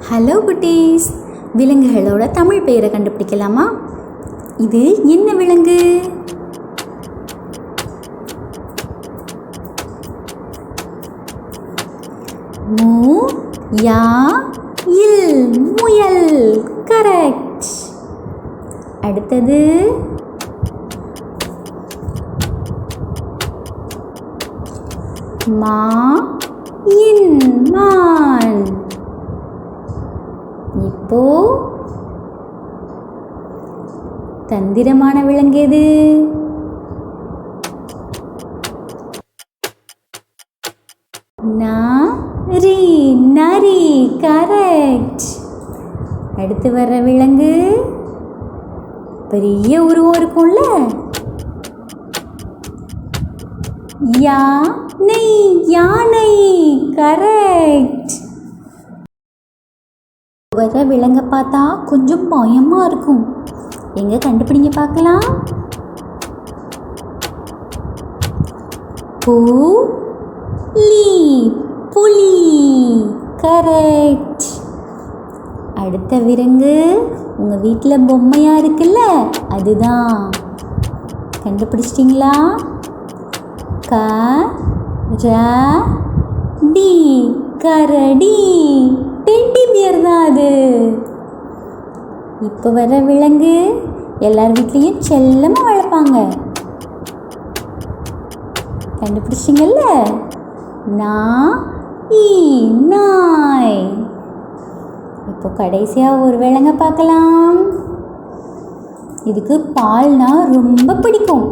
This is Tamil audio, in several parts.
ஹலோ குட்டீஸ், விலங்குகளோட தமிழ் பெயரை கண்டுபிடிக்கலாமா? இது என்ன விலங்கு? மு யா இல், முயல். கரெக்ட். அடுத்தது மா இன், மான். இப்போ தந்திரமான விலங்கு எது? நரி, நரி. கரெக்ட். அடுத்து வர்ற விலங்கு பெரிய உருவம் இருக்கும்ல, யானை, யானை. கரெக்ட். வர விலங்க பார்த்தா கொஞ்சம் பயமா இருக்கும். எங்க கண்டுபிடிங்க பார்க்கலாம். புலி, புலி. கரெக்ட். அடுத்த விலங்கு உங்க வீட்டில் பொம்மையா இருக்குல்ல, அதுதான். கண்டுபிடிச்சிட்டிங்களா? கரடி, கரடி. டெடி பியர் தான் அது. இப்போ வர விலங்கு எல்லார் வீட்லேயும் செல்லமாக வளர்ப்பாங்க. கண்டுபிடிச்சிங்கல்ல? நாய். இப்போ கடைசியாக ஒரு விலங்க பார்க்கலாம். இதுக்கு பால்னா ரொம்ப பிடிக்கும்.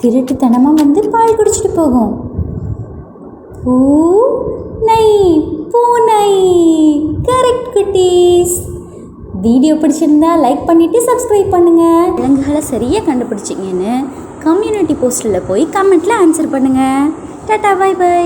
திருட்டுத்தனமாக வந்து பால் குடிச்சிட்டு போகும். பூனை, பூனை. கரெக்ட் குட்டீஸ். வீடியோ பிடிச்சிருந்தா லைக் பண்ணிவிட்டு சப்ஸ்கிரைப் பண்ணுங்கள். விலங்குகளை சரியாக கண்டுபிடிச்சிங்கன்னு கம்யூனிட்டி போஸ்ட்டில் போய் கமெண்ட்டில் ஆன்சர் பண்ணுங்கள். டாட்டா, பை பை.